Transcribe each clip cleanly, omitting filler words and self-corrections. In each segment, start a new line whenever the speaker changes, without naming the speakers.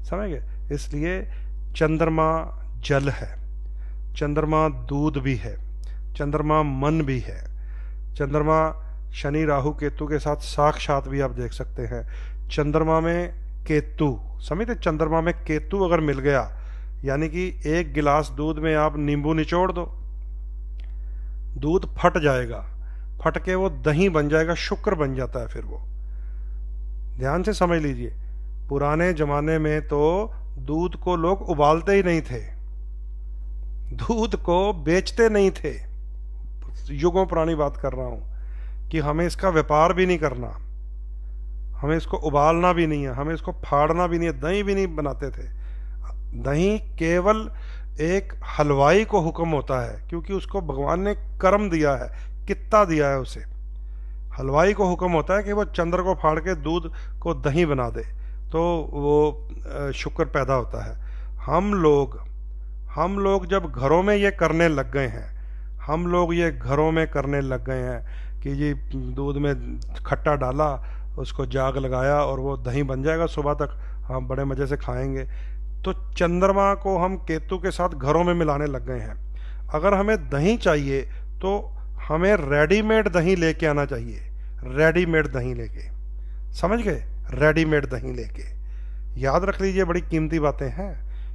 समझ गए। इसलिए चंद्रमा जल है, चंद्रमा दूध भी है, चंद्रमा मन भी है। चंद्रमा शनि राहु केतु के साथ साक्षात भी आप देख सकते हैं। चंद्रमा में केतु, समझते, चंद्रमा में केतु अगर मिल गया, यानी कि एक गिलास दूध में आप नींबू निचोड़ दो, दूध फट जाएगा, फट के वो दही बन जाएगा, शुक्र बन जाता है फिर वो। ध्यान से समझ लीजिए, पुराने जमाने में तो दूध को लोग उबालते ही नहीं थे, दूध को बेचते नहीं थे, युगों पुरानी बात कर रहा हूं कि हमें इसका व्यापार भी नहीं करना, हमें इसको उबालना भी नहीं है, हमें इसको फाड़ना भी नहीं है, दही भी नहीं बनाते थे। दही केवल एक हलवाई को हुक्म होता है, क्योंकि उसको भगवान ने कर्म दिया है, कित्ता दिया है उसे। हलवाई को हुक्म होता है कि वो चंद्र को फाड़ के दूध को दही बना दे, तो वो शुक्र पैदा होता है। हम लोग जब घरों में ये करने लग गए हैं, हम लोग ये घरों में करने लग गए हैं कि जी दूध में खट्टा डाला, उसको जाग लगाया और वो दही बन जाएगा, सुबह तक हम बड़े मज़े से खाएंगे। तो चंद्रमा को हम केतु के साथ घरों में मिलाने लग गए हैं। अगर हमें दही चाहिए तो हमें रेडीमेड दही लेके आना चाहिए, रेडीमेड दही लेके, समझ गए, रेडीमेड दही लेके। याद रख लीजिए, बड़ी कीमती बातें हैं,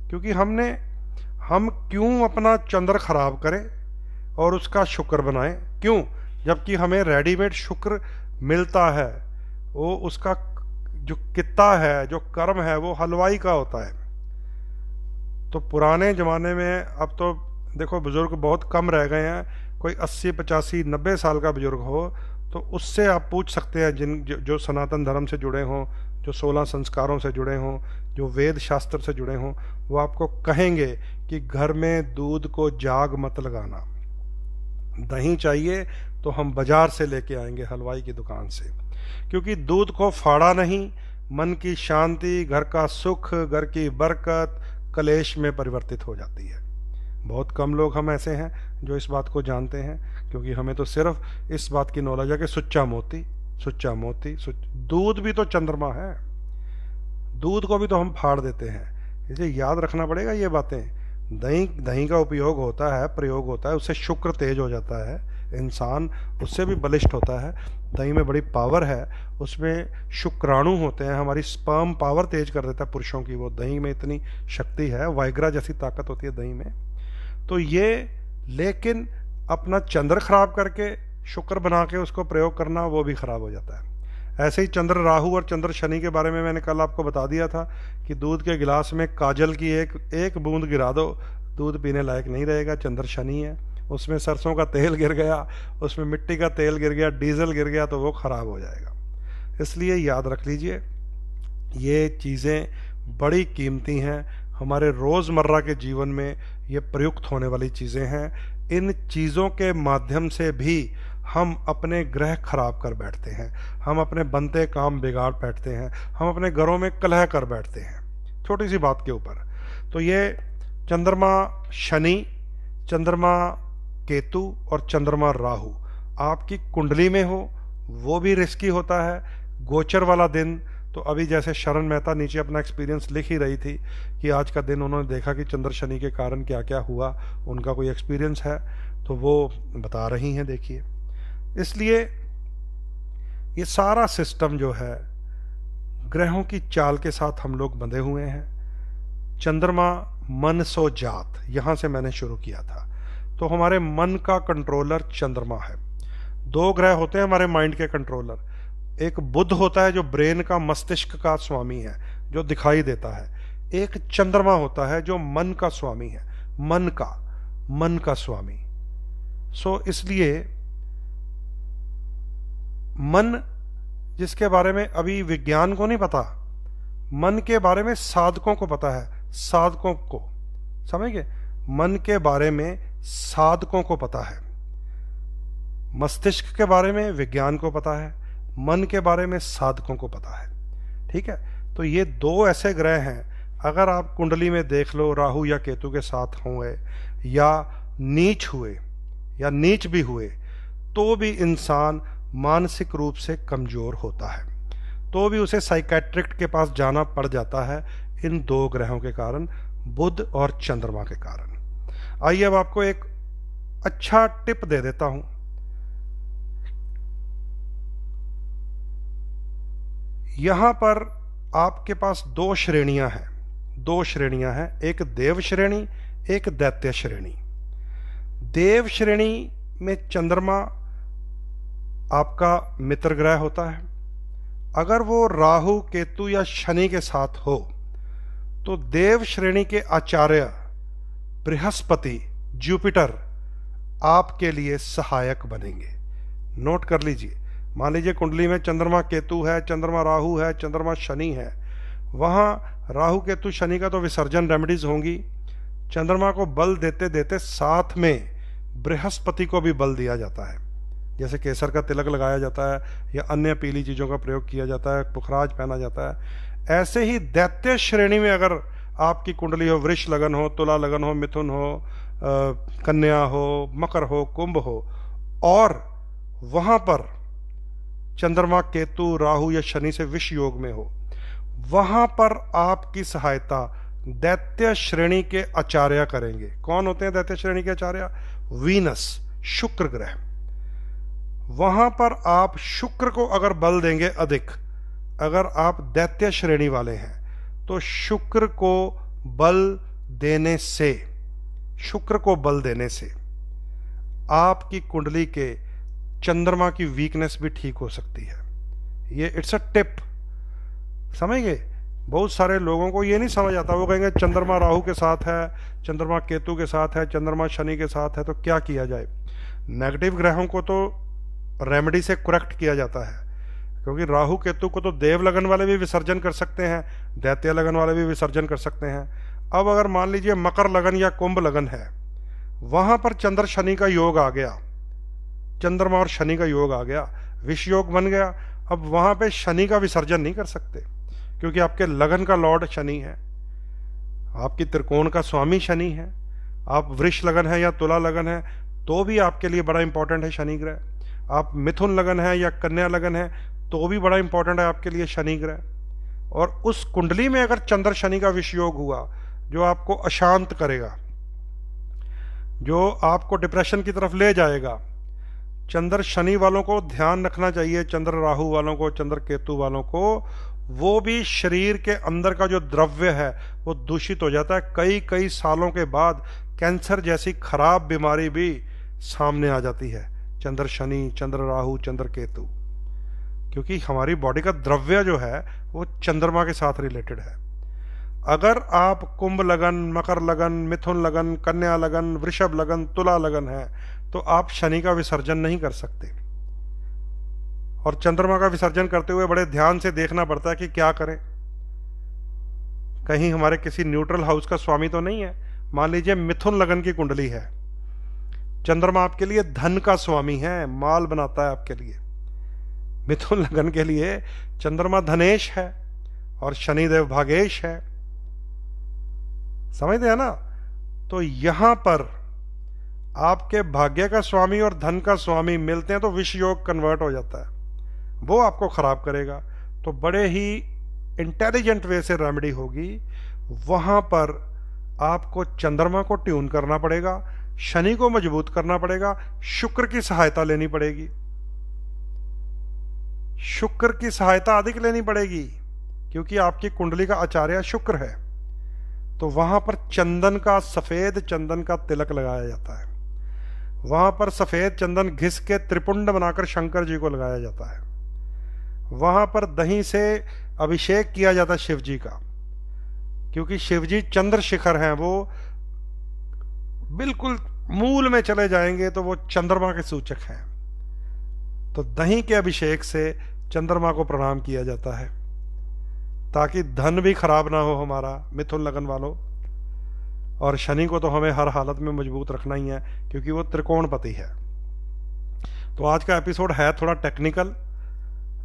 क्योंकि हम क्यों अपना चंद्र खराब करें और उसका शुक्र बनाएं, क्यों, जबकि हमें रेडीमेड शुक्र मिलता है। वो उसका जो कित्ता है, जो कर्म है, वो हलवाई का होता है। तो पुराने ज़माने में, अब तो देखो बुज़ुर्ग बहुत कम रह गए हैं, कोई 80 85 90 साल का बुज़ुर्ग हो तो उससे आप पूछ सकते हैं, जो सनातन धर्म से जुड़े हों, जो 16 संस्कारों से जुड़े हों, जो वेद शास्त्र से जुड़े हों, वो आपको कहेंगे कि घर में दूध को जाग मत लगाना, दही चाहिए तो हम बाजार से लेके आएंगे, हलवाई की दुकान से, क्योंकि दूध को फाड़ा नहीं, मन की शांति, घर का सुख, घर की बरकत कलेश में परिवर्तित हो जाती है। बहुत कम लोग हम ऐसे हैं जो इस बात को जानते हैं, क्योंकि हमें तो सिर्फ इस बात की नॉलेज है कि सुच्चा मोती, सुच्चा मोती, दूध भी तो चंद्रमा है, दूध को भी तो हम फाड़ देते हैं। इसे याद रखना पड़ेगा ये बातें। दही का उपयोग होता है, प्रयोग होता है, उससे शुक्र तेज हो जाता है, इंसान उससे भी बलिष्ठ होता है। दही में बड़ी पावर है, उसमें शुक्राणु होते हैं, हमारी स्पर्म पावर तेज कर देता है पुरुषों की, वो दही में इतनी शक्ति है, वाइग्रा जैसी ताकत होती है दही में। तो ये, लेकिन अपना चंद्र खराब करके शुक्र बना के उसको प्रयोग करना, वो भी खराब हो जाता है। ऐसे ही चंद्र राहु और चंद्र शनि के बारे में मैंने कल आपको बता दिया था कि दूध के गिलास में काजल की एक बूंद गिरा दो, दूध पीने लायक नहीं रहेगा, चंद्र शनि है। उसमें सरसों का तेल गिर गया, उसमें मिट्टी का तेल गिर गया, डीजल गिर गया, तो वो खराब हो जाएगा। इसलिए याद रख लीजिए, ये चीज़ें बड़ी कीमती हैं, हमारे रोज़मर्रा के जीवन में ये प्रयुक्त होने वाली चीज़ें हैं। इन चीज़ों के माध्यम से भी हम अपने ग्रह खराब कर बैठते हैं, हम अपने बनते काम बिगाड़ बैठते हैं, हम अपने घरों में कलह कर बैठते हैं छोटी सी बात के ऊपर। तो ये चंद्रमा शनि, चंद्रमा केतु और चंद्रमा राहु आपकी कुंडली में हो, वो भी रिस्की होता है। गोचर वाला दिन, तो अभी जैसे शरण मेहता नीचे अपना एक्सपीरियंस लिख ही रही थी कि आज का दिन उन्होंने देखा कि चंद्र शनि के कारण क्या क्या हुआ, उनका कोई एक्सपीरियंस है तो वो बता रही हैं, देखिए। इसलिए ये सारा सिस्टम जो है, ग्रहों की चाल के साथ हम लोग बंधे हुए हैं। चंद्रमा मन सो जात, यहाँ से मैंने शुरू किया था। तो हमारे मन का कंट्रोलर चंद्रमा है। दो ग्रह होते हैं हमारे माइंड के कंट्रोलर, एक बुध होता है जो ब्रेन का, मस्तिष्क का स्वामी है, जो दिखाई देता है। एक चंद्रमा होता है जो मन का स्वामी है, मन का स्वामी। सो इसलिए मन, जिसके बारे में अभी विज्ञान को नहीं पता, मन के बारे में साधकों को पता है, साधकों को, समझ गए, मन के बारे में साधकों को पता है। मस्तिष्क के बारे में विज्ञान को पता है, मन के बारे में साधकों को पता है। ठीक है, तो ये दो ऐसे ग्रह हैं, अगर आप कुंडली में देख लो राहु या केतु के साथ हुए या नीच हुए या नीच भी हुए, तो भी इंसान मानसिक रूप से कमजोर होता है, तो भी उसे साइकेट्रिस्ट के पास जाना पड़ जाता है इन दो ग्रहों के कारण, बुध और चंद्रमा के कारण। आइए अब आपको एक अच्छा टिप दे देता हूं। यहां पर आपके पास दो श्रेणियां हैं, एक देव श्रेणी, एक दैत्य श्रेणी। देव श्रेणी में चंद्रमा आपका मित्र ग्रह होता है। अगर वो राहु, केतु या शनि के साथ हो तो देव श्रेणी के आचार्य बृहस्पति, जुपिटर आपके लिए सहायक बनेंगे। नोट कर लीजिए, मान लीजिए कुंडली में चंद्रमा केतु है, चंद्रमा राहु है, चंद्रमा शनि है, वहां राहु केतु शनि का तो विसर्जन रेमेडीज होंगी। चंद्रमा को बल देते देते साथ में बृहस्पति को भी बल दिया जाता है, जैसे केसर का तिलक लगाया जाता है या अन्य पीली चीजों का प्रयोग किया जाता है, पुखराज पहना जाता है। ऐसे ही दैत्य श्रेणी में अगर आपकी कुंडली हो, वृष लगन हो, तुला लगन हो, मिथुन हो, कन्या हो, मकर हो, कुंभ हो, और वहां पर चंद्रमा केतु राहु या शनि से विष योग में हो, वहां पर आपकी सहायता दैत्य श्रेणी के आचार्य करेंगे। कौन होते हैं दैत्य श्रेणी के आचार्य? वीनस, शुक्र ग्रह। वहां पर आप शुक्र को अगर बल देंगे अधिक, अगर आप दैत्य श्रेणी वाले हैं तो शुक्र को बल देने से आपकी कुंडली के चंद्रमा की वीकनेस भी ठीक हो सकती है। ये इट्स अ टिप, समझ गए? बहुत सारे लोगों को ये नहीं समझ आता, वो कहेंगे चंद्रमा राहु के साथ है, चंद्रमा केतु के साथ है, चंद्रमा शनि के साथ है, तो क्या किया जाए? नेगेटिव ग्रहों को तो रेमेडी से करेक्ट किया जाता है, क्योंकि राहु केतु को तो देव लगन वाले भी विसर्जन कर सकते हैं, दैत्य लगन वाले भी विसर्जन कर सकते हैं। अब अगर मान लीजिए मकर लगन या कुंभ लगन है, वहां पर चंद्र शनि का योग आ गया, चंद्रमा और शनि का योग आ गया, विष योग बन गया। अब वहां पे शनि का विसर्जन नहीं कर सकते, क्योंकि आपके लगन का लॉर्ड शनि है, आपकी त्रिकोण का स्वामी शनि है। आप वृष लगन है या तुला लगन है तो भी आपके लिए बड़ा इंपॉर्टेंट है शनि ग्रह। आप मिथुन लगन है या कन्या लगन है तो भी बड़ा इंपॉर्टेंट है आपके लिए शनि ग्रह। और उस कुंडली में अगर चंद्र शनि का विष योग हुआ, जो आपको अशांत करेगा, जो आपको डिप्रेशन की तरफ ले जाएगा। चंद्र शनि वालों को ध्यान रखना चाहिए, चंद्र राहु वालों को, चंद्र केतु वालों को, वो भी शरीर के अंदर का जो द्रव्य है वो दूषित हो जाता है। कई कई सालों के बाद कैंसर जैसी खराब बीमारी भी सामने आ जाती है, चंद्र शनि, चंद्र राहु, चंद्र केतु, क्योंकि हमारी बॉडी का द्रव्य जो है वो चंद्रमा के साथ रिलेटेड है। अगर आप कुंभ लगन, मकर लगन, मिथुन लगन, कन्या लगन, वृषभ लगन, तुला लगन है तो आप शनि का विसर्जन नहीं कर सकते। और चंद्रमा का विसर्जन करते हुए बड़े ध्यान से देखना पड़ता है कि क्या करें, कहीं हमारे किसी न्यूट्रल हाउस का स्वामी तो नहीं है। मान लीजिए मिथुन लगन की कुंडली है, चंद्रमा आपके लिए धन का स्वामी है, माल बनाता है आपके लिए। मिथुन लगन के लिए चंद्रमा धनेश है और शनिदेव भागेश है, समझते हैं ना? तो यहां पर आपके भाग्य का स्वामी और धन का स्वामी मिलते हैं तो विष योग कन्वर्ट हो जाता है, वो आपको खराब करेगा। तो बड़े ही इंटेलिजेंट वे से रेमेडी होगी, वहां पर आपको चंद्रमा को ट्यून करना पड़ेगा, शनि को मजबूत करना पड़ेगा, शुक्र की सहायता लेनी पड़ेगी, शुक्र की सहायता अधिक लेनी पड़ेगी, क्योंकि आपकी कुंडली का आचार्य शुक्र है। तो वहां पर चंदन का, सफेद चंदन का तिलक लगाया जाता है, वहां पर सफेद चंदन घिस के त्रिपुंड बनाकर शंकर जी को लगाया जाता है, वहां पर दही से अभिषेक किया जाता है शिव जी का, क्योंकि शिव जी चंद्रशिखर हैं, वो बिल्कुल मूल में चले जाएंगे तो वो चंद्रमा के सूचक हैं। तो दही के अभिषेक से चंद्रमा को प्रणाम किया जाता है, ताकि धन भी खराब ना हो हमारा, मिथुन लगन वालों। और शनि को तो हमें हर हालत में मजबूत रखना ही है, क्योंकि वो त्रिकोणपति है। तो आज का एपिसोड है थोड़ा टेक्निकल,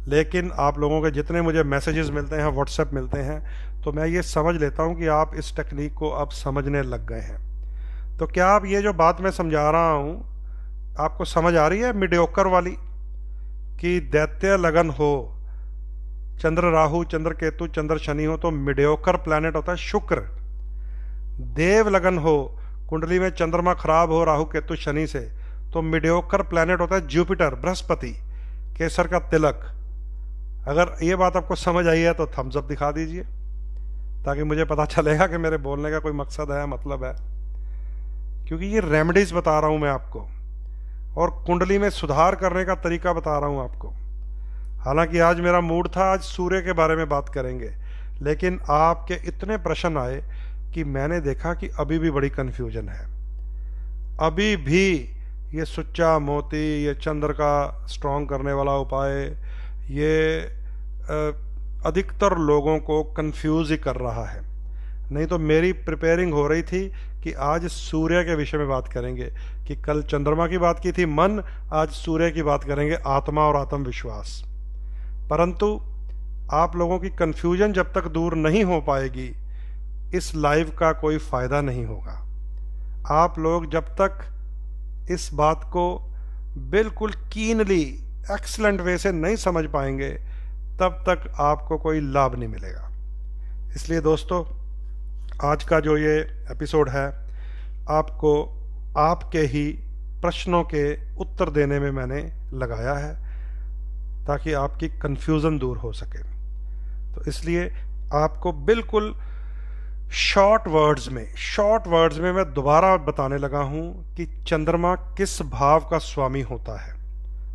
लेकिन आप लोगों के जितने मुझे मैसेजेस मिलते हैं, व्हाट्सएप मिलते हैं, तो मैं ये समझ लेता हूँ कि आप इस टेक्निक को अब समझने लग गए हैं। तो क्या आप ये जो बात मैं समझा रहा हूँ आपको समझ आ रही है, मीडियोकर वाली, कि दैत्य लगन हो, चंद्र राहु, चंद्र केतु, चंद्र शनि हो तो मीडियोकर प्लैनेट होता है शुक्र। देव लगन हो, कुंडली में चंद्रमा खराब हो राहु केतु शनि से, तो मीडियोकर प्लैनेट होता है जुपिटर, बृहस्पति, केसर का तिलक। अगर ये बात आपको समझ आई है तो थम्स अप दिखा दीजिए, ताकि मुझे पता चलेगा कि मेरे बोलने का कोई मकसद है, मतलब है। क्योंकि ये रेमेडीज बता रहा हूं मैं आपको, और कुंडली में सुधार करने का तरीका बता रहा हूं आपको। हालांकि आज मेरा मूड था, आज सूर्य के बारे में बात करेंगे, लेकिन आपके इतने प्रश्न आए कि मैंने देखा कि अभी भी बड़ी कन्फ्यूजन है। अभी भी ये सुच्चा मोती, ये चंद्र का स्ट्रॉन्ग करने वाला उपाय, ये अधिकतर लोगों को कंफ्यूज ही कर रहा है। नहीं तो मेरी प्रिपेयरिंग हो रही थी कि आज सूर्य के विषय में बात करेंगे, कि कल चंद्रमा की बात की थी मन, आज सूर्य की बात करेंगे, आत्मा और आत्मविश्वास। परंतु आप लोगों की कंफ्यूजन जब तक दूर नहीं हो पाएगी, इस लाइव का कोई फायदा नहीं होगा। आप लोग जब तक इस बात को बिल्कुल कीनली, एक्सीलेंट वे से नहीं समझ पाएंगे, तब तक आपको कोई लाभ नहीं मिलेगा। इसलिए दोस्तों, आज का जो ये एपिसोड है, आपको आपके ही प्रश्नों के उत्तर देने में मैंने लगाया है, ताकि आपकी कंफ्यूजन दूर हो सके। तो इसलिए आपको बिल्कुल शॉर्ट वर्ड्स में मैं दोबारा बताने लगा हूं कि चंद्रमा किस भाव का स्वामी होता है।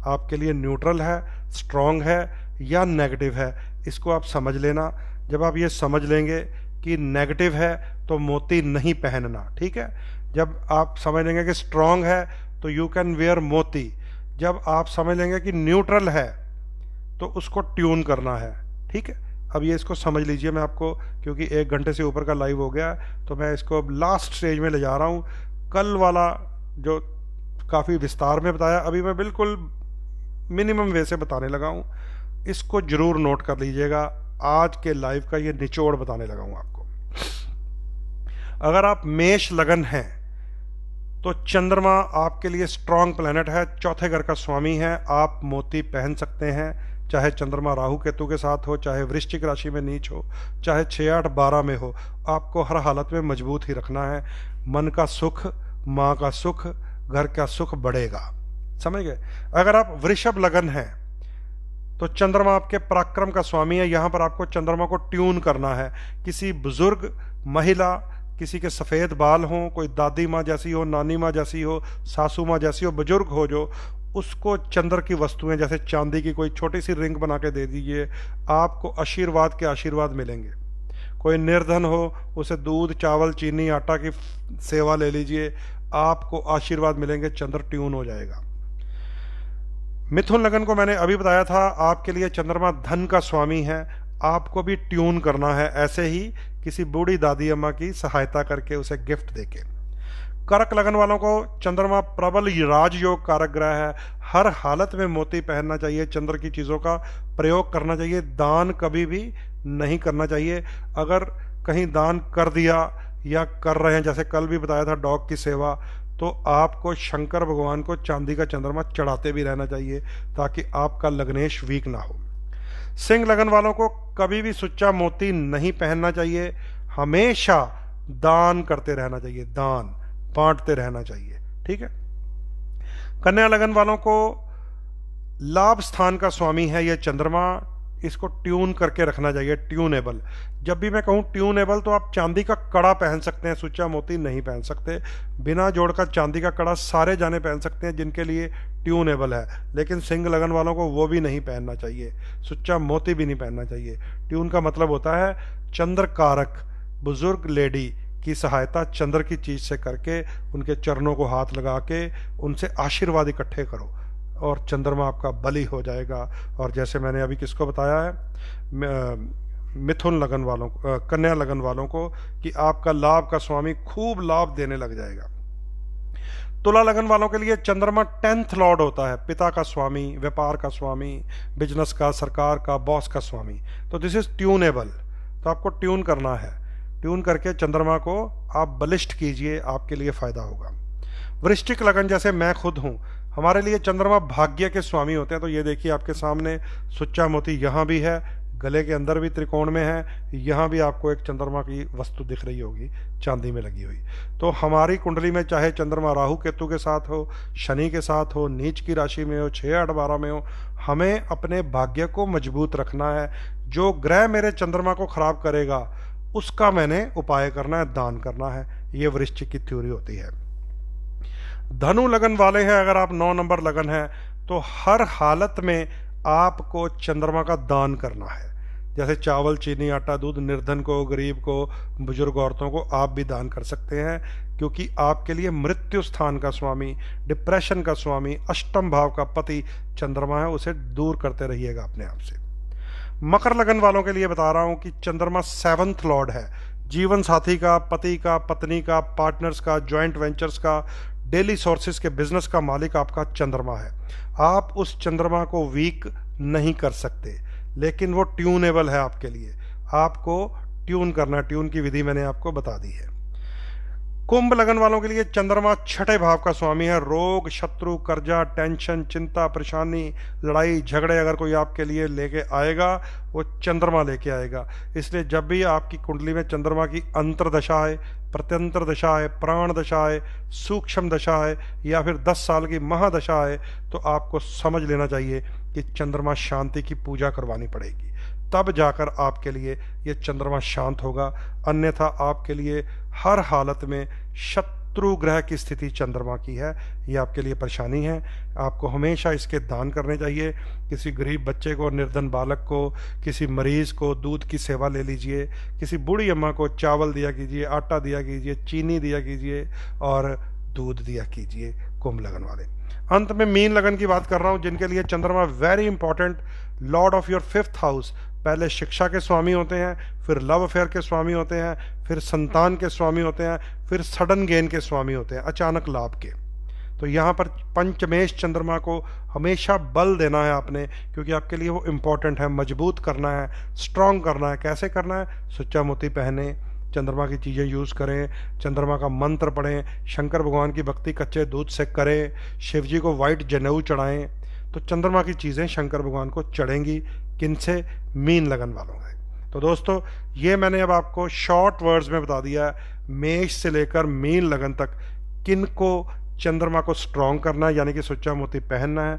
आपके लिए न्यूट्रल है, स्ट्रांग है या नेगेटिव है, इसको आप समझ लेना। जब आप ये समझ लेंगे कि नेगेटिव है तो मोती नहीं पहनना, ठीक है। जब आप समझ लेंगे कि स्ट्रांग है तो यू कैन वेयर मोती। जब आप समझ लेंगे कि न्यूट्रल है तो उसको ट्यून करना है, ठीक है। अब ये इसको समझ लीजिए, मैं आपको, क्योंकि 1 घंटे से ऊपर का लाइव हो गया, तो मैं इसको अब लास्ट स्टेज में ले जा रहा हूँ। कल वाला जो काफ़ी विस्तार में बताया, अभी मैं बिल्कुल मिनिमम वे से बताने लगा हूँ। इसको जरूर नोट कर लीजिएगा, आज के लाइव का ये निचोड़ बताने लगा हूँ आपको। अगर आप मेष लगन हैं तो चंद्रमा आपके लिए स्ट्रांग प्लैनेट है, चौथे घर का स्वामी है। आप मोती पहन सकते हैं, चाहे चंद्रमा राहु केतु के साथ हो, चाहे वृश्चिक राशि में नीच हो, चाहे 6, 8, 12 में हो। आपको हर हालत में मजबूत ही रखना है। मन का सुख, माँ का सुख, घर का सुख बढ़ेगा, समझ गए। अगर आप वृषभ लगन हैं तो चंद्रमा आपके पराक्रम का स्वामी है। यहां पर आपको चंद्रमा को ट्यून करना है। किसी बुजुर्ग महिला, किसी के सफ़ेद बाल हों, कोई दादी माँ जैसी हो, नानी माँ जैसी हो, सासू माँ जैसी हो, बुजुर्ग हो जो, उसको चंद्र की वस्तुएं जैसे चांदी की कोई छोटी सी रिंग बना के दे दीजिए। आपको आशीर्वाद के आशीर्वाद मिलेंगे। कोई निर्धन हो, उसे दूध, चावल, चीनी, आटा की सेवा ले लीजिए, आपको आशीर्वाद मिलेंगे, चंद्र ट्यून हो जाएगा। मिथुन लगन को मैंने अभी बताया था, आपके लिए चंद्रमा धन का स्वामी है। आपको भी ट्यून करना है, ऐसे ही किसी बूढ़ी दादी अम्मा की सहायता करके, उसे गिफ्ट देके। कर्क लगन वालों को चंद्रमा प्रबल राजयोग कारक ग्रह है। हर हालत में मोती पहनना चाहिए, चंद्र की चीज़ों का प्रयोग करना चाहिए। दान कभी भी नहीं करना चाहिए। अगर कहीं दान कर दिया या कर रहे हैं, जैसे कल भी बताया था डॉग की सेवा, तो आपको शंकर भगवान को चांदी का चंद्रमा चढ़ाते भी रहना चाहिए, ताकि आपका लग्नेश वीक ना हो। सिंह लगन वालों को कभी भी सुच्चा मोती नहीं पहनना चाहिए। हमेशा दान करते रहना चाहिए, दान बांटते रहना चाहिए, ठीक है। कन्या लगन वालों को लाभ स्थान का स्वामी है ये चंद्रमा, इसको ट्यून करके रखना चाहिए, ट्यूनेबल। जब भी मैं कहूँ ट्यूनेबल, तो आप चांदी का कड़ा पहन सकते हैं, सुच्चा मोती नहीं पहन सकते। बिना जोड़ का चांदी का कड़ा सारे जाने पहन सकते हैं जिनके लिए ट्यूनेबल है, लेकिन सिंह लगन वालों को वो भी नहीं पहनना चाहिए, सुच्चा मोती भी नहीं पहनना चाहिए। ट्यून का मतलब होता है चंद्र कारक बुजुर्ग लेडी की सहायता चंद्र की चीज से करके, उनके चरणों को हाथ लगा के उनसे आशीर्वाद इकट्ठे करो, और चंद्रमा आपका बली हो जाएगा। और जैसे मैंने अभी किसको बताया है, मिथुन लगन वालों को, कन्या लगन वालों को, कि आपका लाभ का स्वामी खूब लाभ देने लग जाएगा। तुला लगन वालों के लिए चंद्रमा 10th लॉर्ड होता है, पिता का स्वामी, व्यापार का स्वामी, बिजनेस का, सरकार का, बॉस का स्वामी। तो दिस इज ट्यूनेबल, तो आपको ट्यून करना है। ट्यून करके चंद्रमा को आप बलिष्ठ कीजिए, आपके लिए फायदा होगा। वृश्चिक लगन जैसे मैं खुद हूं, हमारे लिए चंद्रमा भाग्य के स्वामी होते हैं। तो ये देखिए आपके सामने सुच्चा मोती यहाँ भी है, गले के अंदर भी त्रिकोण में है, यहाँ भी आपको एक चंद्रमा की वस्तु दिख रही होगी चांदी में लगी हुई। तो हमारी कुंडली में चाहे चंद्रमा राहु केतु के साथ हो, शनि के साथ हो, नीच की राशि में हो, 6, 8, 12 में हो, हमें अपने भाग्य को मजबूत रखना है। जो ग्रह मेरे चंद्रमा को खराब करेगा उसका मैंने उपाय करना है, दान करना है। ये वृश्चिक की थ्योरी होती है। धनु लगन वाले हैं, अगर आप 9 नंबर लगन है तो हर हालत में आपको चंद्रमा का दान करना है। जैसे चावल, चीनी, आटा, दूध निर्धन को, गरीब को, बुजुर्ग औरतों को आप भी दान कर सकते हैं, क्योंकि आपके लिए मृत्यु स्थान का स्वामी, डिप्रेशन का स्वामी, अष्टम भाव का पति चंद्रमा है, उसे दूर करते रहिएगा अपने आप से। मकर लगन वालों के लिए बता रहा हूं कि चंद्रमा 7th लॉर्ड है, जीवन साथी का, पति का, पत्नी का, पार्टनर्स का, ज्वाइंट वेंचर्स का, डेली सोर्सेज के बिजनेस का मालिक आपका चंद्रमा है। आप उस चंद्रमा को वीक नहीं कर सकते, लेकिन वो ट्यूनेबल है आपके लिए। आपको ट्यून करना, ट्यून की विधि मैंने आपको बता दी है। कुंभ लगन वालों के लिए चंद्रमा 6ठे भाव का स्वामी है। रोग, शत्रु, कर्जा, टेंशन, चिंता, परेशानी, लड़ाई झगड़े अगर कोई आपके लिए लेके आएगा, वो चंद्रमा लेके आएगा। इसलिए जब भी आपकी कुंडली में चंद्रमा की अंतर्दशा है, प्रत्यंतर दशा है, प्राण दशा है, सूक्ष्म दशा है, या फिर 10 साल की महादशा है, तो आपको समझ लेना चाहिए कि चंद्रमा शांति की पूजा करवानी पड़ेगी, तब जाकर आपके लिए ये चंद्रमा शांत होगा। अन्यथा आपके लिए हर हालत में शत्रु ग्रह की स्थिति चंद्रमा की है, ये आपके लिए परेशानी है। आपको हमेशा इसके दान करने चाहिए। किसी गरीब बच्चे को, निर्धन बालक को, किसी मरीज को दूध की सेवा ले लीजिए, किसी बूढ़ी अम्मा को चावल दिया कीजिए, आटा दिया कीजिए, चीनी दिया कीजिए और दूध दिया कीजिए, कुंभ लगन वाले। अंत में मीन लगन की बात कर रहा हूं, जिनके लिए चंद्रमा very important, Lord of your 5th house. पहले शिक्षा के स्वामी होते हैं, फिर लव अफेयर के स्वामी होते हैं, फिर संतान के स्वामी होते हैं, फिर सडन गेन के स्वामी होते हैं, अचानक लाभ के। तो यहाँ पर पंचमेश चंद्रमा को हमेशा बल देना है आपने, क्योंकि आपके लिए वो इम्पोर्टेंट है, मजबूत करना है, स्ट्रांग करना है। कैसे करना है? सुच्चा मोती पहने, चंद्रमा की चीज़ें यूज़ करें, चंद्रमा का मंत्र पढ़ें, शंकर भगवान की भक्ति कच्चे दूध से करें, शिव जी को वाइट जनेऊ चढ़ाएं, तो चंद्रमा की चीज़ें शंकर भगवान को चढ़ेंगी। किनसे? मीन लगन वालों से। तो दोस्तों, ये मैंने अब आपको शॉर्ट वर्ड्स में बता दिया, मेष से लेकर मीन लगन तक किन को चंद्रमा को स्ट्रॉन्ग करना है, यानी कि सुच्चा मोती पहनना है,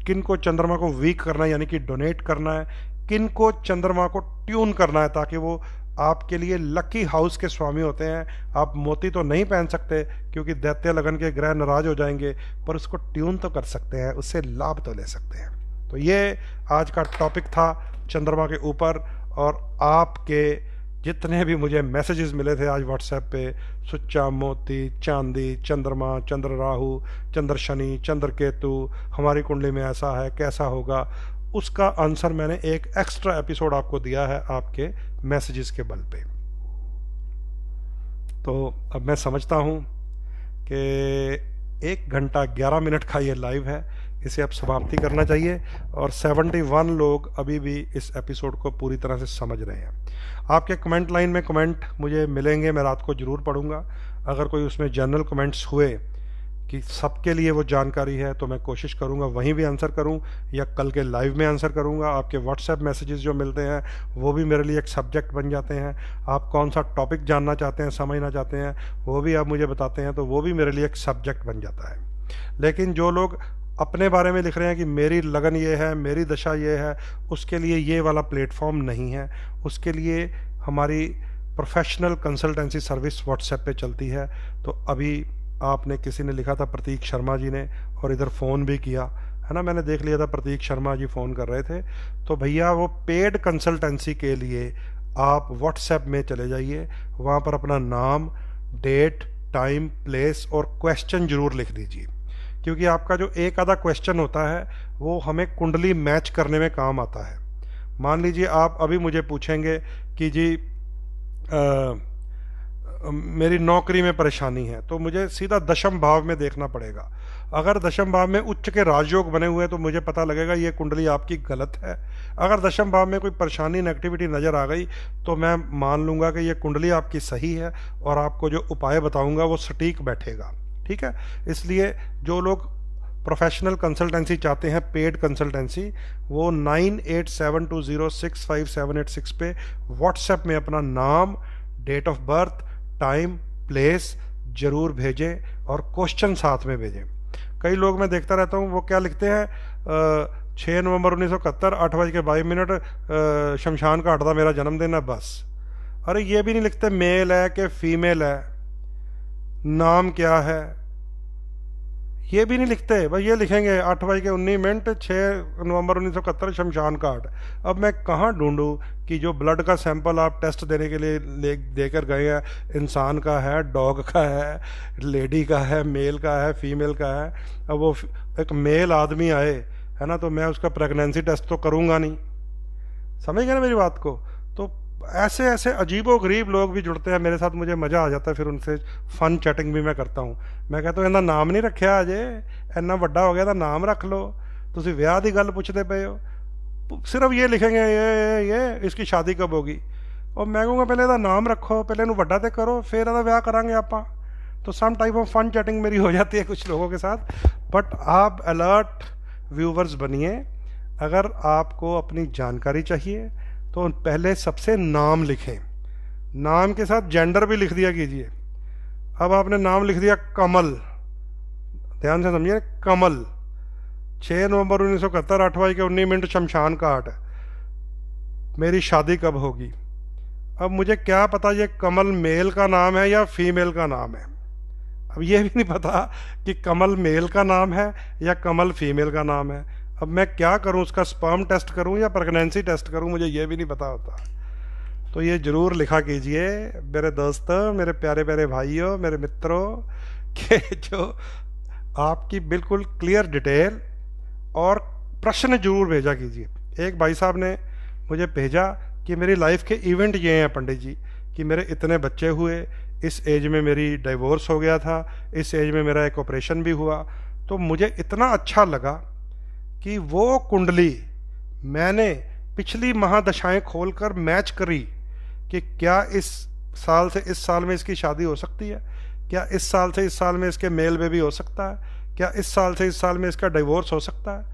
किन को चंद्रमा को वीक करना है, यानी कि डोनेट करना है, किन को चंद्रमा को ट्यून करना है, ताकि वो आपके लिए लकी हाउस के स्वामी होते हैं। आप मोती तो नहीं पहन सकते क्योंकि दैत्य लगन के ग्रह नाराज हो जाएंगे, पर उसको ट्यून तो कर सकते हैं, उससे लाभ तो ले सकते हैं। तो ये आज का टॉपिक था चंद्रमा के ऊपर। और आपके जितने भी मुझे मैसेजेस मिले थे आज व्हाट्सएप पे, सुच्चा मोती, चांदी, चंद्रमा, चंद्र राहु, चंद्र शनि, चंद्र केतु, हमारी कुंडली में ऐसा है, कैसा होगा, उसका आंसर मैंने एक एक्स्ट्रा एपिसोड आपको दिया है आपके मैसेजेस के बल पे। तो अब मैं समझता हूँ कि 1 घंटा 11 मिनट का ये लाइव है, इसे अब समाप्ति करना चाहिए। और 71 लोग अभी भी इस एपिसोड को पूरी तरह से समझ रहे हैं। आपके कमेंट लाइन में कमेंट मुझे मिलेंगे, मैं रात को ज़रूर पढ़ूंगा। अगर कोई उसमें जनरल कमेंट्स हुए कि सबके लिए वो जानकारी है, तो मैं कोशिश करूंगा वहीं भी आंसर करूं, या कल के लाइव में आंसर करूंगा। आपके व्हाट्सएप मैसेजेस जो मिलते हैं वो भी मेरे लिए एक सब्जेक्ट बन जाते हैं। आप कौन सा टॉपिक जानना चाहते हैं, समझना चाहते हैं, वो भी आप मुझे बताते हैं, तो वो भी मेरे लिए एक सब्जेक्ट बन जाता है। लेकिन जो लोग अपने बारे में लिख रहे हैं कि मेरी लगन ये है, मेरी दशा ये है, उसके लिए ये वाला प्लेटफॉर्म नहीं है। उसके लिए हमारी प्रोफेशनल कंसल्टेंसी सर्विस व्हाट्सएप पे चलती है। तो अभी आपने, किसी ने लिखा था प्रतीक शर्मा जी ने, और इधर फ़ोन भी किया है ना, मैंने देख लिया था प्रतीक शर्मा जी फ़ोन कर रहे थे। तो भैया वो पेड कंसल्टेंसी के लिए आप व्हाट्सएप में चले जाइए, वहाँ पर अपना नाम, डेट, टाइम, प्लेस और क्वेश्चन ज़रूर लिख दीजिए, क्योंकि आपका जो एक आधा क्वेश्चन होता है वो हमें कुंडली मैच करने में काम आता है। मान लीजिए आप अभी मुझे पूछेंगे कि जी मेरी नौकरी में परेशानी है, तो मुझे सीधा दशम भाव में देखना पड़ेगा। अगर दशम भाव में उच्च के राजयोग बने हुए हैं तो मुझे पता लगेगा ये कुंडली आपकी गलत है। अगर दशम भाव में कोई परेशानी, नेगेटिविटी नज़र आ गई, तो मैं मान लूँगा कि ये कुंडली आपकी सही है और आपको जो उपाय बताऊँगा वो सटीक बैठेगा। ठीक है? इसलिए जो लोग प्रोफेशनल कंसल्टेंसी चाहते हैं, पेड कंसल्टेंसी, वो 9872065786 पे व्हाट्सएप में अपना नाम, date of birth, time, place जरूर भेजें और क्वेश्चन साथ में भेजें। कई लोग मैं देखता रहता हूँ वो क्या लिखते हैं, 6 नवंबर 1971 8:22 शमशान घाट था मेरा जन्मदिन है, बस। अरे ये भी नहीं लिखते मेल है कि फीमेल है, नाम क्या है, ये भी नहीं लिखते। बस ये लिखेंगे 8:19 6 नवंबर 1971 शमशान घाट। अब मैं कहाँ ढूंढूं कि जो ब्लड का सैंपल आप टेस्ट देने के लिए देकर गए हैं, इंसान का है, डॉग का है, लेडी का है, मेल का है, फीमेल का है। अब वो एक मेल आदमी आए है ना, तो मैं उसका प्रेगनेंसी टेस्ट तो करूँगा नहीं, समझ गए ना मेरी बात को। तो ऐसे ऐसे अजीबो गरीब लोग भी जुड़ते हैं मेरे साथ, मुझे मज़ा आ जाता है, फिर उनसे फन चैटिंग भी मैं करता हूँ। मैं कहता हूँ इन्ना नाम नहीं रखा अजे, इन्ना ਵੱਡਾ हो गया तो नाम रख लो, तुसी विआह की गल पूछते पे हो, सिर्फ ये लिखेंगे ये इसकी शादी कब होगी। और मैं कहूँगा पहले ਇਹਦਾ नाम रखो, पहले ਇਹਨੂੰ ਵੱਡਾ तो करो, फिर ਇਹਦਾ ਵਿਆਹ करांगे ਆਪਾਂ। तो some type of fun chatting मेरी हो जाती है कुछ लोगों के साथ। बट आप अलर्ट व्यूवर्स बनिए। अगर आपको अपनी जानकारी चाहिए तो पहले सबसे नाम लिखें, नाम के साथ जेंडर भी लिख दिया कीजिए। अब आपने नाम लिख दिया कमल, ध्यान से समझिए, कमल, 6 नवंबर 1971 8:19 शमशान घाट, मेरी शादी कब होगी। अब मुझे क्या पता ये कमल मेल का नाम है या फीमेल का नाम है। अब ये भी नहीं पता कि कमल मेल का नाम है या कमल फीमेल का नाम है। अब मैं क्या करूं, उसका स्पर्म टेस्ट करूं या प्रेगनेंसी टेस्ट करूं, मुझे ये भी नहीं पता होता। तो ये ज़रूर लिखा कीजिए मेरे दोस्तों, मेरे प्यारे प्यारे भाइयों, मेरे मित्रों, कि जो आपकी बिल्कुल क्लियर डिटेल और प्रश्न जरूर भेजा कीजिए। एक भाई साहब ने मुझे भेजा कि मेरी लाइफ के इवेंट ये हैं पंडित जी, कि मेरे इतने बच्चे हुए, इस एज में मेरी डाइवोर्स हो गया था, इस एज में मेरा एक ऑपरेशन भी हुआ। तो मुझे इतना अच्छा लगा कि वो कुंडली मैंने पिछली महादशाएं खोलकर मैच करी कि क्या इस साल से इस साल में इसकी शादी हो सकती है, क्या इस साल से इस साल में इसके मेल बेबी हो सकता है, क्या इस साल से इस साल में इसका डिवोर्स हो सकता है।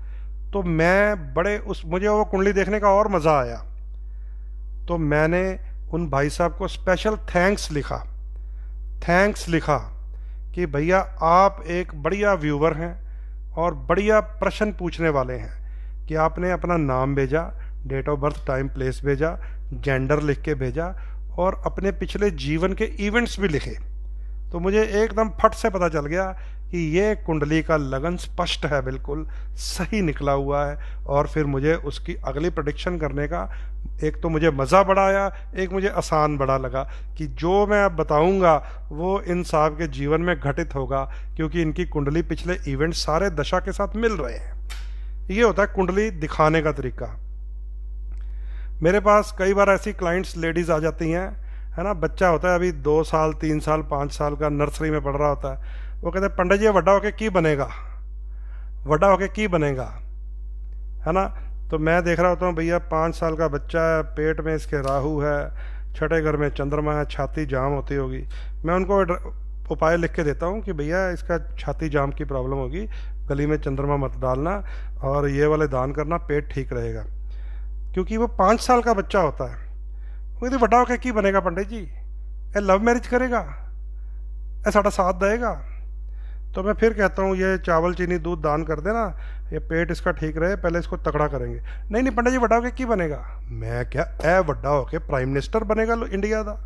तो मैं मुझे वो कुंडली देखने का और मज़ा आया। तो मैंने उन भाई साहब को स्पेशल थैंक्स लिखा कि भैया आप एक बढ़िया व्यूवर हैं और बढ़िया प्रश्न पूछने वाले हैं, कि आपने अपना नाम भेजा, date of birth, time, place भेजा, जेंडर लिख के भेजा और अपने पिछले जीवन के इवेंट्स भी लिखे। तो मुझे एकदम फट से पता चल गया कि ये कुंडली का लगन स्पष्ट है, बिल्कुल सही निकला हुआ है। और फिर मुझे उसकी अगली प्रेडिक्शन करने का एक तो मुझे मज़ा बड़ा आया, एक मुझे आसान बड़ा लगा कि जो मैं अब बताऊंगा वो इन साहब के जीवन में घटित होगा, क्योंकि इनकी कुंडली पिछले इवेंट सारे दशा के साथ मिल रहे हैं। ये होता है कुंडली दिखाने का तरीका। मेरे पास कई बार ऐसी क्लाइंट्स लेडीज़ आ जाती हैं, है ना, बच्चा होता है अभी 2 साल 3 साल 5 साल का, नर्सरी में पढ़ रहा होता है। वो कहते हैं पंडित जी वड्डा होके की बनेगा, वड्डा होके की बनेगा, है ना। तो मैं देख रहा होता हूँ भैया 5 साल का बच्चा है, पेट में इसके राहु है, छठे घर में चंद्रमा है, छाती जाम होती होगी। मैं उनको उपाय लिख के देता हूँ कि भैया इसका छाती जाम की प्रॉब्लम होगी, गली में चंद्रमा मत डालना और ये वाले दान करना, पेट ठीक रहेगा। क्योंकि वो 5 साल का बच्चा होता है। वो यदि वड्डा होकर की बनेगा पंडित जी, ये लव मैरिज करेगा, ये साड़ा साथ देगा। तो मैं फिर कहता हूँ ये चावल चीनी दूध दान कर देना, ये पेट इसका ठीक रहे, पहले इसको तगड़ा करेंगे। नहीं नहीं पंडित जी वड्डा होकर की बनेगा। मैं क्या ए वड्डा होकर प्राइम मिनिस्टर बनेगा इंडिया का।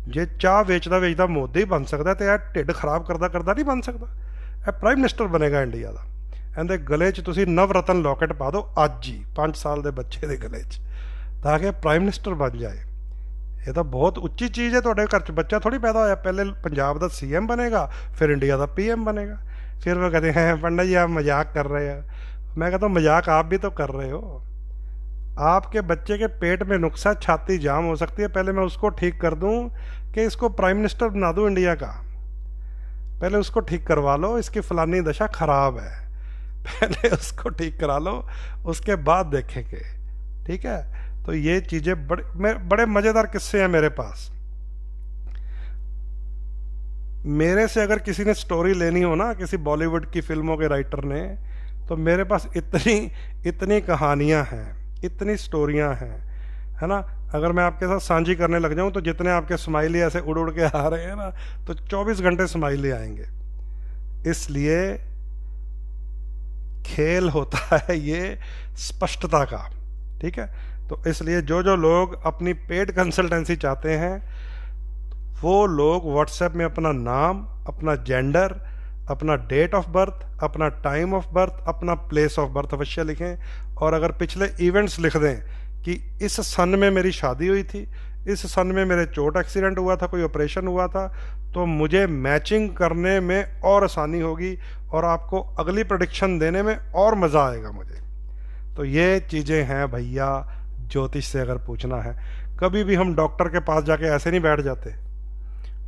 जे चाह वेचदा वेचदा मोदी बन सकता तो यार ढिड खराब करदा करदा नहीं बन सकता। ਇਹ ਪ੍ਰਾਈਮ ਮਿਨਿਸਟਰ ਬਣੇਗਾ ਇੰਡੀਆ ਦਾ। ਇਹਦੇ ਗਲੇ 'ਚ ਤੁਸੀਂ ਨਵਰਤਨ ਲੋਕਟ ਪਾ ਦਿਓ ਅੱਜ ਹੀ 5 ਸਾਲ ਦੇ ਬੱਚੇ ਦੇ ਗਲੇ 'ਚ, ਤਾਂ ਕਿ ਪ੍ਰਾਈਮ ਮਿਨਿਸਟਰ ਬਣ ਜਾਏ। ਇਹ ਤਾਂ ਬਹੁਤ ਉੱਚੀ ਚੀਜ਼ ਹੈ। ਤੁਹਾਡੇ ਘਰ 'ਚ ਬੱਚਾ ਥੋੜੀ पैदा होया, पहले पंजाब का CM बनेगा, फिर इंडिया का PM बनेगा। फिर वो कहते हैं पंडित जी आप मजाक कर रहे हैं। मैं कहता हूँ मजाक आप भी तो कर रहे हो। आपके बच्चे के पेट में नुक्सा, छाती जाम हो सकती है, पहले मैं उसको ठीक कर दूँ कि इसको प्राइम मिनिस्टर बना दूँ इंडिया का। पहले उसको ठीक करवा लो, इसकी फलानी दशा खराब है, पहले उसको ठीक करा लो, उसके बाद देखेंगे। ठीक है। तो ये चीज़ें बड़े मज़ेदार किस्से हैं मेरे पास। मेरे से अगर किसी ने स्टोरी लेनी हो ना, किसी बॉलीवुड की फिल्मों के राइटर ने, तो मेरे पास इतनी इतनी कहानियाँ हैं, इतनी स्टोरियाँ हैं, है ना। अगर मैं आपके साथ सांझी करने लग जाऊं तो जितने आपके स्माइली ऐसे उड़ उड़ के आ रहे हैं ना, तो 24 घंटे स्माइली आएंगे। इसलिए खेल होता है ये स्पष्टता का, ठीक है। तो इसलिए जो जो लोग अपनी पेड कंसल्टेंसी चाहते हैं, वो लोग व्हाट्सएप में अपना नाम, अपना जेंडर, अपना डेट ऑफ बर्थ, अपना टाइम ऑफ बर्थ, अपना प्लेस ऑफ बर्थ अवश्य लिखें। और अगर पिछले इवेंट्स लिख दें कि इस सन में मेरी शादी हुई थी, इस सन में मेरे चोट एक्सीडेंट हुआ था, कोई ऑपरेशन हुआ था, तो मुझे मैचिंग करने में और आसानी होगी और आपको अगली प्रेडिक्शन देने में और मज़ा आएगा मुझे। तो ये चीज़ें हैं भैया, ज्योतिष से अगर पूछना है। कभी भी हम डॉक्टर के पास जाके ऐसे नहीं बैठ जाते,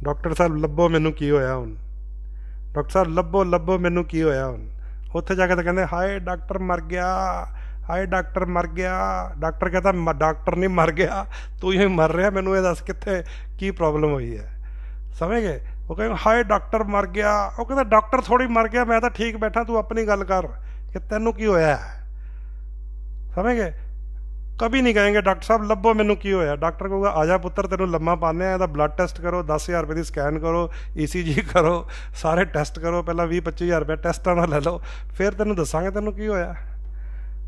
डॉक्टर साहब लब्बो मैनू की होया हुन, डॉक्टर साहब लब्बो लब्बो मैनू की होया हुन। उत्थे जाके तो कहते हाय डॉक्टर मर गया, हाय डॉक्टर मर गया। डॉक्टर कहता डॉक्टर नहीं मर गया, तू ही मर रहा, मैनू ये दस कितने की प्रॉब्लम हुई है, समझ गए। वो कहेंगे हाय डॉक्टर मर गया, वो कहता डॉक्टर थोड़ी मर गया, मैं तो ठीक बैठा, तू अपनी गल कर कि तेनू की होया है, समझ गए। कभी नहीं कहेंगे डॉक्टर साहब लब्बो मैनू की होया। डॉक्टर कहूँगा आ जा पुत्र तेनू लम्मा पाने आया, ब्लड टेस्ट करो, 10,000 रुपये की स्कैन करो, ECG करो, सारे टेस्ट करो, पहला 20-25 रुपये टेस्टा ना ले लो, फिर तेनू दसांगे तेनू की होया,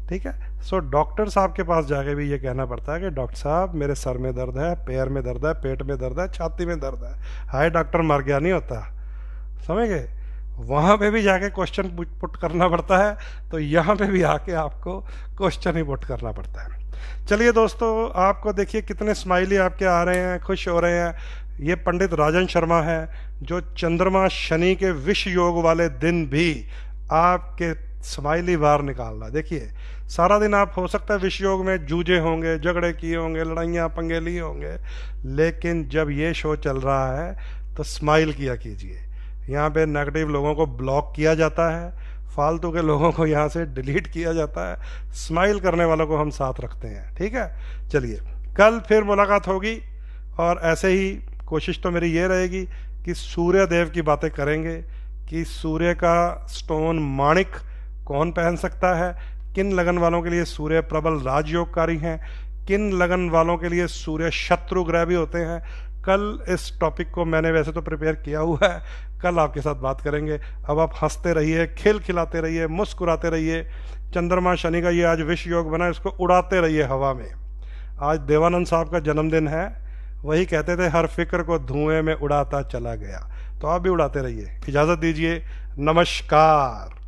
ठीक है। सो डॉक्टर साहब के पास जाके भी ये कहना पड़ता है कि डॉक्टर साहब मेरे सर में दर्द है, पैर में दर्द है, पेट में दर्द है, छाती में दर्द है। हाय डॉक्टर मर गया नहीं होता, समझ गए। वहाँ पे भी जाके क्वेश्चन पुट करना पड़ता है, तो यहाँ पे भी आके आपको क्वेश्चन ही पुट करना पड़ता है। चलिए दोस्तों, आपको देखिए कितने स्माइली आपके आ रहे हैं, खुश हो रहे हैं। ये पंडित राजन शर्मा है, जो चंद्रमा शनि के विष योग वाले दिन भी आपके स्माइली बार निकाल रहा है। देखिए सारा दिन आप हो सकता है विष योग में जूझे होंगे, झगड़े किए होंगे, लड़ाइयाँ पंगे लिए होंगे, लेकिन जब ये शो चल रहा है तो स्माइल किया कीजिए। यहाँ पे नेगेटिव लोगों को ब्लॉक किया जाता है, फालतू के लोगों को यहाँ से डिलीट किया जाता है, स्माइल करने वालों को हम साथ रखते हैं, ठीक है। चलिए कल फिर मुलाकात होगी, और ऐसे ही कोशिश तो मेरी ये रहेगी कि सूर्य देव की बातें करेंगे कि सूर्य का स्टोन माणिक कौन पहन सकता है, किन लगन वालों के लिए सूर्य प्रबल राजयोगकारी हैं, किन लगन वालों के लिए सूर्य शत्रु ग्रह भी होते हैं। कल इस टॉपिक को मैंने वैसे तो प्रिपेयर किया हुआ है, कल आपके साथ बात करेंगे। अब आप हंसते रहिए, खेल खिलाते रहिए, मुस्कुराते रहिए। चंद्रमा शनि का ये आज विष योग बना, इसको उड़ाते रहिए हवा में। आज देवानंद साहब का जन्मदिन है, वही कहते थे हर फिक्र को धुएं में उड़ाता चला गया, तो आप भी उड़ाते रहिए। इजाज़त दीजिए, नमस्कार।